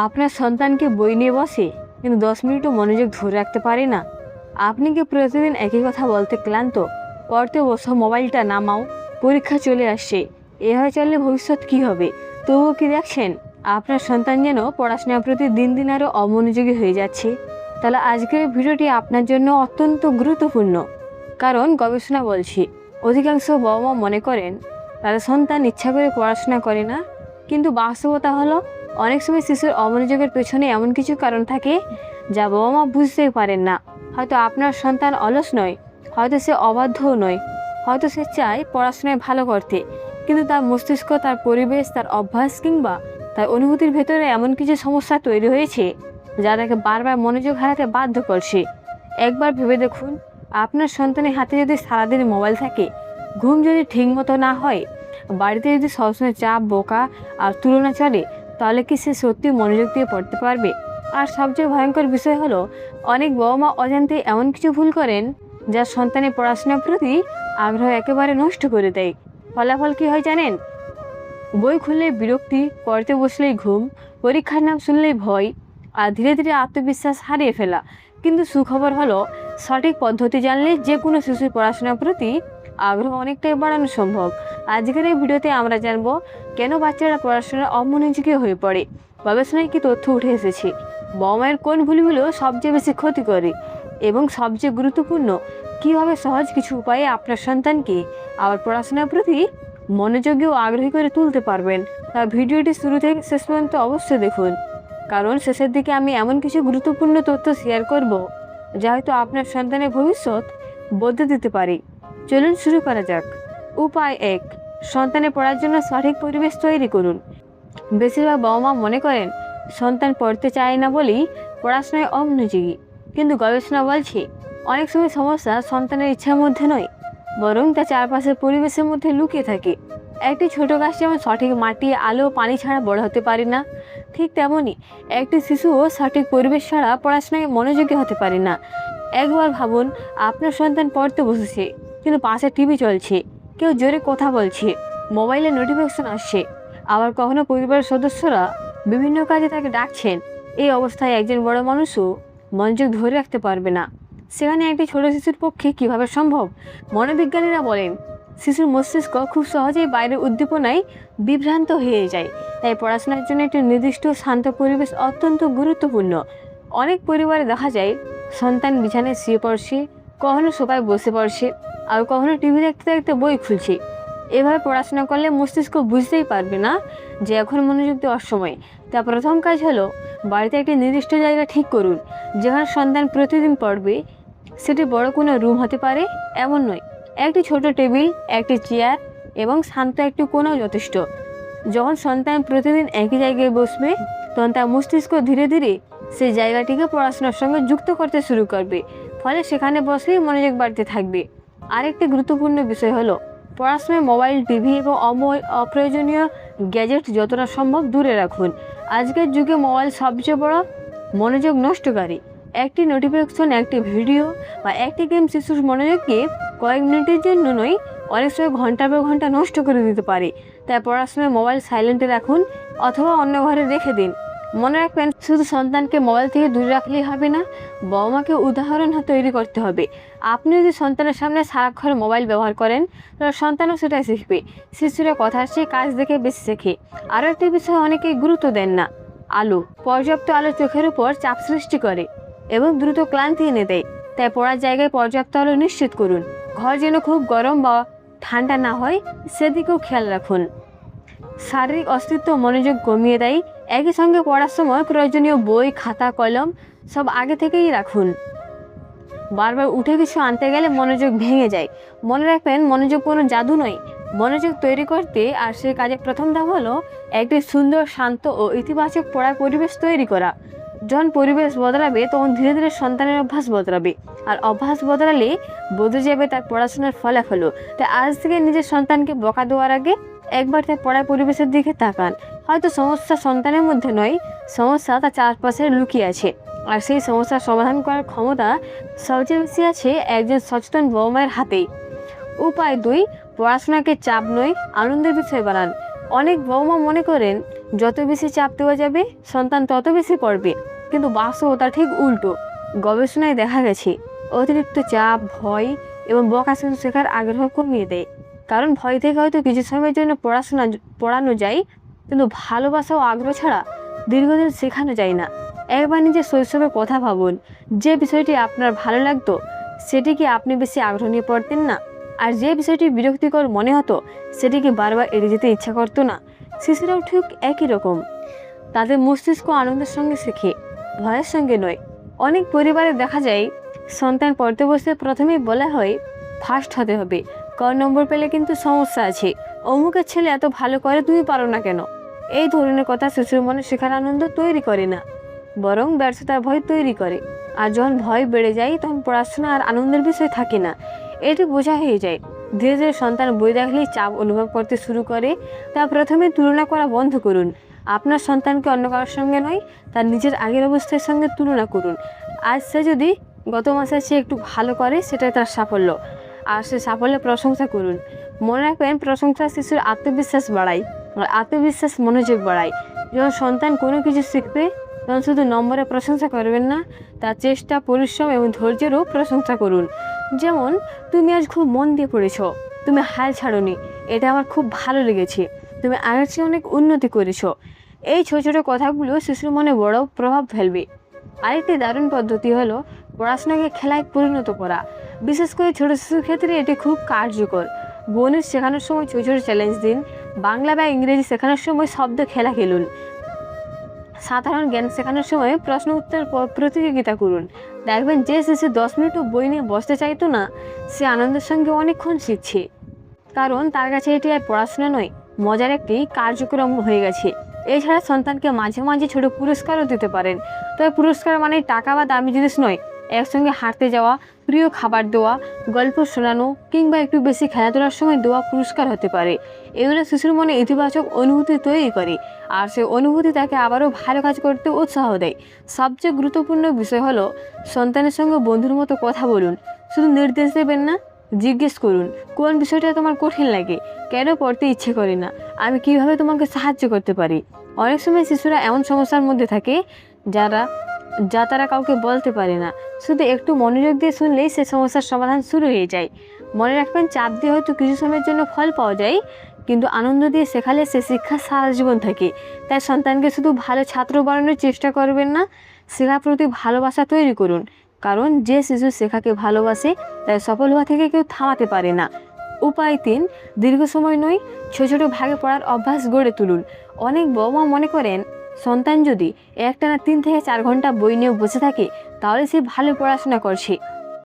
আপনার সন্তানকে বই নিয়ে বসে কিন্তু 10 মিনিটও মনোযোগ ধরে রাখতে পারে না? আপনি কি প্রতিদিন একই কথা বলতে ক্লান্ত? পড়তে বসো, মোবাইলটা নামাও, পরীক্ষা চলে আসছে, এভাবে চললে ভবিষ্যৎ কি হবে? তবুও কি দেখছেন আপনার সন্তান যেন পড়াশোনার প্রতি দিন দিন আরও অমনোযোগী হয়ে যাচ্ছে? তাহলে আজকের ভিডিওটি আপনার জন্য অত্যন্ত গুরুত্বপূর্ণ। কারণ গবেষণা বলছে অধিকাংশ বাবা মা মনে করেন তাদের সন্তান ইচ্ছা করে পড়াশোনা করে না, কিন্তু বাস্তবতা হলো অনেক সময় শিশুর অমনোযোগের পেছনে এমন কিছু কারণ থাকে যা বাবা মা বুঝতেই পারেন না। হয়তো আপনার সন্তান অলস নয়, হয়তো সে অবাধ্যও নয়, হয়তো সে চায় পড়াশোনায় ভালো করতে, কিন্তু তার মস্তিষ্ক, তার পরিবেশ, তার অভ্যাস কিংবা তার অনুভূতির ভেতরে এমন কিছু সমস্যা তৈরি হয়েছে যা তাকে বারবার মনোযোগ হারাতে বাধ্য করছে। একবার ভেবে দেখুন, আপনার সন্তানের হাতে যদি সারাদিন মোবাইল থাকে, ঘুম যদি ঠিকমতো না হয়, বাড়িতে যদি সবসময় চাপ, বোকা আর তুলনা চলে, তাহলে কি সে সত্যি মনোযোগ দিয়ে পড়তে পারবে? আর সবচেয়ে ভয়ঙ্কর বিষয় হলো অনেক বাবা মা অজান্তে এমন কিছু ভুল করেন যা সন্তানের পড়াশোনার প্রতি আগ্রহ একেবারে নষ্ট করে দেয়। ফলাফল কী হয় জানেন? বই খুললেই বিরক্তি, পড়তে বসলেই ঘুম, পরীক্ষার নাম শুনলেই ভয়, আর ধীরে ধীরে আত্মবিশ্বাস হারিয়ে ফেলা। কিন্তু সুখবর হলো, সঠিক পদ্ধতি জানলে যে কোনো শিশুর পড়াশোনার প্রতি আগ্রহ অনেকটাই বাড়ানো সম্ভব। আজকের এই ভিডিওতে আমরা জানবো কেন বাচ্চারা পড়াশোনার অমনোযোগী হয়ে পড়ে, গবেষণায় কি তথ্য উঠে এসেছে, বাবা মায়ের কোন ভুলগুলো সবচেয়ে বেশি ক্ষতি করে, এবং সবচেয়ে গুরুত্বপূর্ণ, কীভাবে সহজ কিছু উপায়ে আপনার সন্তানকে আবার পড়াশোনার প্রতি মনোযোগী ও আগ্রহী করে তুলতে পারবেন। তা ভিডিওটি শুরু থেকে শেষ পর্যন্ত অবশ্যই দেখুন, কারণ শেষের দিকে আমি এমন কিছু গুরুত্বপূর্ণ তথ্য শেয়ার করব যা হয়তো আপনার সন্তানের ভবিষ্যৎ বদলে দিতে পারে। চলুন শুরু করা যাক। উপায় 1, সন্তানের পড়ার জন্য সঠিক পরিবেশ তৈরি করুন। বেশিরভাগ বাবা মা মনে করেন সন্তান পড়তে চায় না বলেই পড়াশোনায় অমনোযোগী, কিন্তু গবেষণা বলছে অনেক সময় সমস্যা সন্তানের ইচ্ছার মধ্যে নয়, বরং তার চারপাশের পরিবেশের মধ্যে লুকিয়ে থাকে। একটি ছোট গাছ যেমন সঠিক মাটি, আলো, পানি ছাড়া বড় হতে পারে না, ঠিক তেমনই একটি শিশুও সঠিক পরিবেশ ছাড়া পড়াশোনায় মনোযোগী হতে পারে না। একবার ভাবুন, আপনার সন্তান পড়তে বসেছে, কিন্তু পাশে টিভি চলছে, কেউ জোরে কথা বলছে, মোবাইলে নোটিফিকেশন আসছে, আবার কখনো পরিবারের সদস্যরা বিভিন্ন কাজে তাকে ডাকছেন। এই অবস্থায় একজন বড় মানুষও মনোযোগ ধরে রাখতে পারবে না। সেখানে একটি ছোট শিশুর পক্ষে কিভাবে সম্ভব? মনোবিজ্ঞানীরা বলেন শিশুর মস্তিষ্ক খুব সহজেই বাইরের উদ্দীপনায় বিভ্রান্ত হয়ে যায়, তাই পড়াশোনার জন্য একটি নির্দিষ্ট শান্ত পরিবেশ অত্যন্ত গুরুত্বপূর্ণ। অনেক পরিবারে দেখা যায় সন্তান বিছানায় শুয়ে পড়ছে, কখনো সোফায় বসে পড়ছে, আর কখনো টিভি দেখতে দেখতে বই খুলছে। এভাবে পড়াশোনা করলে মস্তিষ্ক বুঝতেই পারবে না যে এখন মনোযোগ দেওয়ার সময়। তা প্রথম কাজ হলো বাড়িতে একটি নির্দিষ্ট জায়গা ঠিক করুন যেখানে সন্তান প্রতিদিন পড়বে। সেটি বড় কোনো রুম হতে পারে এমন নয়, একটি ছোট টেবিল, একটি চেয়ার এবং শান্ত একটি কোণাও যথেষ্ট। যখন সন্তান প্রতিদিন একই জায়গায় বসবে, তখন তার মস্তিষ্ক ধীরে ধীরে সেই জায়গাটিকে পড়াশোনার সঙ্গে যুক্ত করতে শুরু করবে, ফলে সেখানে বসলেই মনোযোগ বাড়তে থাকবে। আরেকটি গুরুত্বপূর্ণ বিষয় হলো পড়াশোনায় মোবাইল, টিভি এবং অপ্রয়োজনীয় গ্যাজেট যতটা সম্ভব দূরে রাখুন। আজকের যুগে মোবাইল সবচেয়ে বড় মনোযোগ নষ্টকারী। একটি নোটিফিকেশন, একটি ভিডিও বা একটি গেম শিশুর মনোযোগকে কয়েক মিনিটের জন্য নয়, অনেক সময় ঘন্টার পর ঘন্টা নষ্ট করে দিতে পারে। তাই পড়াশোনায় মোবাইল সাইলেন্টে রাখুন অথবা অন্য ঘরে রেখে দিন। মনে রাখবেন, শুধু সন্তানকে মোবাইল থেকে দূরে রাখলেই হবে না, বাবা মাকে উদাহরণ তৈরি করতে হবে। আপনি যদি সন্তানের সামনে সারাক্ষণ মোবাইল ব্যবহার করেন, তাহলে সন্তানও সেটাই শিখবে। শিশুরা কথা চেয়ে কাজ দেখে বেশি শেখে। আরও একটি বিষয় অনেকেই গুরুত্ব দেন না, আলো। পর্যাপ্ত আলো চোখের উপর চাপ সৃষ্টি করে এবং দ্রুত ক্লান্তি এনে দেয়। তাই পড়ার জায়গায় পর্যাপ্ত আলো নিশ্চিত করুন। ঘর যেন খুব গরম বা ঠান্ডা না হয় সেদিকেও খেয়াল রাখুন। শারীরিক অস্তিত্ব মনোযোগ কমিয়ে দেয়। একই সঙ্গে পড়ার সময় প্রয়োজনীয় বই, খাতা, কলম সব আগে থেকেই রাখুন। বারবার উঠে কিছু আনতে গেলে মনোযোগ ভেঙে যায়। মনে রাখবেন, মনোযোগ কোনো জাদু নয়। মনোযোগ তৈরি করতে আর সেই কাজে প্রথম ধাপ হলো একটি সুন্দর, শান্ত ও ইতিবাচক পড়ার পরিবেশ তৈরি করা। যখন পরিবেশ বদলাবে, তখন ধীরে ধীরে সন্তানের অভ্যাস বদলাবে, আর অভ্যাস বদলালে বদলে যাবে তার পড়াশোনার ফলাফলও। তাই আজ থেকে নিজের সন্তানকে বকা দেওয়ার আগে একবার তার পড়ার পরিবেশের দিকে তাকান। হয়তো সমস্যা সন্তানের মধ্যে নয়, সমস্যা তার চারপাশে লুকিয়ে আছে, আর সেই সমস্যার সমাধান করার ক্ষমতা সবচেয়ে বেশি আছে একজন সচেতন বাবা মায়ের হাতেই। উপায় 2, পড়াশোনাকে চাপ নয়, আনন্দের বিষয় বানান। অনেক বাবা মা মনে করেন যত বেশি চাপ দেওয়া যাবে সন্তান তত বেশি পড়বে, কিন্তু বাস্তবতা ঠিক উল্টো। গবেষণায় দেখা গেছে অতিরিক্ত চাপ, ভয় এবং বকাশুনো শেখার আগ্রহ কমিয়ে দেয়। কারণ ভয় থেকে হয়তো কিছু সময়ের জন্য পড়ানো যায়, কিন্তু ভালোবাসা ও আগ্রহ ছাড়া দীর্ঘদিন শেখানো যায় না। একবার নিজের শৈশবের কথা ভাবুন, যে বিষয়টি আপনার ভালো লাগতো সেটিকে আপনি বেশি আগ্রহ নিয়ে পড়তেন না, আর যে বিষয়টি বিরক্তিকর মনে হতো সেটিকে বারবার এড়িয়ে যেতে ইচ্ছা করতো না। শিশুরাও ঠিক একই রকম, তাদের মস্তিষ্ক আনন্দের সঙ্গে শেখে, ভয়ের সঙ্গে নয়। অনেক পরিবারে দেখা যায় সন্তান পড়তে বসে প্রথমেই বলা হয় ফার্স্ট হতে হবে, নম্বর পেলে কিন্তু সমস্যা আছে, অমুকের ছেলে এত ভালো করে তুমি পারো না কেন। এই ধরনের কথা শিশুর মনে শেখার আনন্দ তৈরি করে না, বরং ব্যর্থতার ভয় তৈরি করে। আর যখন ভয় বেড়ে যায় তখন পড়াশোনা আর আনন্দের বিষয় থাকে না, এটি বোঝা হয়ে যায়। ধীরে ধীরে সন্তান বই দেখলেই চাপ অনুভব করতে শুরু করে। তা প্রথমে তুলনা করা বন্ধ করুন। আপনার সন্তানকে অন্য কারোর সঙ্গে নয়, তার নিজের আগের অবস্থার সঙ্গে তুলনা করুন। আজ সে যদি গত মাসে সে একটু ভালো করে, সেটাই তার সাফল্য, আর সে সাফল্যের প্রশংসা করুন। মনে রাখবেন, প্রশংসা শিশুর আত্মবিশ্বাস বাড়ায়, আর আত্মবিশ্বাস মনোযোগ বাড়ায়। যখন সন্তান কোনো কিছু শিখবে তখন শুধু নম্বরের প্রশংসা করবেন না, তার চেষ্টা, পরিশ্রম এবং ধৈর্যেরও প্রশংসা করুন। যেমন, তুমি আজ খুব মন দিয়ে পড়েছ, তুমি হাল ছাড়োনি, এটা আমার খুব ভালো লেগেছে, তুমি আগের চেয়ে অনেক উন্নতি করেছো। এই ছোট ছোট কথাগুলো শিশুর মনে বড় প্রভাব ফেলবে। আরেকটি দারুণ পদ্ধতি হলো পড়াশোনাকে খেলায় পরিণত করা। বিশেষ করে ছোট শিশুর ক্ষেত্রে এটি খুব কার্যকর। গণিত শেখানোর সময় ছোট ছোট চ্যালেঞ্জ দিন, বাংলা বা ইংরেজি শেখানোর সময় শব্দ খেলা খেলুন, সাধারণ জ্ঞান শেখানোর সময় প্রশ্ন উত্তর প্রতিযোগিতা করুন। দেখবেন যে শিশু 10 মিনিটও বই নিয়ে বসতে চাইতো না, সে আনন্দের সঙ্গে অনেকক্ষণ শিখছে, কারণ তার কাছে এটি আর পড়াশোনা নয়, মজার একটি কার্যক্রম হয়ে গেছে। এছাড়া সন্তানকে মাঝে মাঝে ছোট পুরস্কারও দিতে পারেন। তবে পুরস্কার মানে টাকা বা দামি জিনিস নয়, একসঙ্গে হাঁটতে যাওয়া, প্রিয় খাবার দেওয়া, গল্প শোনানো কিংবা একটু বেশি খেলাধুলার সময় দেওয়া পুরস্কার হতে পারে। এগুলো শিশুর মনে ইতিবাচক অনুভূতি তৈরি করে, আর সেই অনুভূতি তাকে আবারও ভালো কাজ করতে উৎসাহ দেয়। সবচেয়ে গুরুত্বপূর্ণ বিষয় হলো সন্তানের সঙ্গে বন্ধুর মতো কথা বলুন। শুধু নির্দেশ দেবেন না, জিজ্ঞেস করুন, কোন বিষয়টা তোমার কঠিন লাগে, কেন পড়তে ইচ্ছে করে না, আমি কিভাবে তোমাকে সাহায্য করতে পারি। অনেক সময় শিশুরা এমন সমস্যার মধ্যে থাকে যা তারা কাউকে বলতে পারে না। শুধু একটু মনোযোগ দিয়ে শুনলেই সে সমস্যার সমাধান শুরু হয়ে যায়। মনে রাখবেন, চাপ দিয়ে হয়তো কিছু সময়ের জন্য ফল পাওয়া যায়, কিন্তু আনন্দ দিয়ে শেখালে সে শিক্ষা সারা জীবন থাকে। তাই সন্তানকে শুধু ভালো ছাত্র বানানোর চেষ্টা করবেন না, শেখার প্রতি ভালোবাসা তৈরি করুন। কারণ যে শিশু শেখাকে ভালোবাসে তাই সফল হওয়া থেকে কেউ থামাতে পারে না। উপায় 3, দীর্ঘ সময় নয়, ছোট ছোট ভাগে পড়ার অভ্যাস গড়ে তুলুন। অনেক বাবা মনে করেন সন্তান যদি একটানা 3 থেকে 4 ঘন্টা বই নিয়ে বসে থাকে তাহলে সে ভালো পড়াশোনা করছে।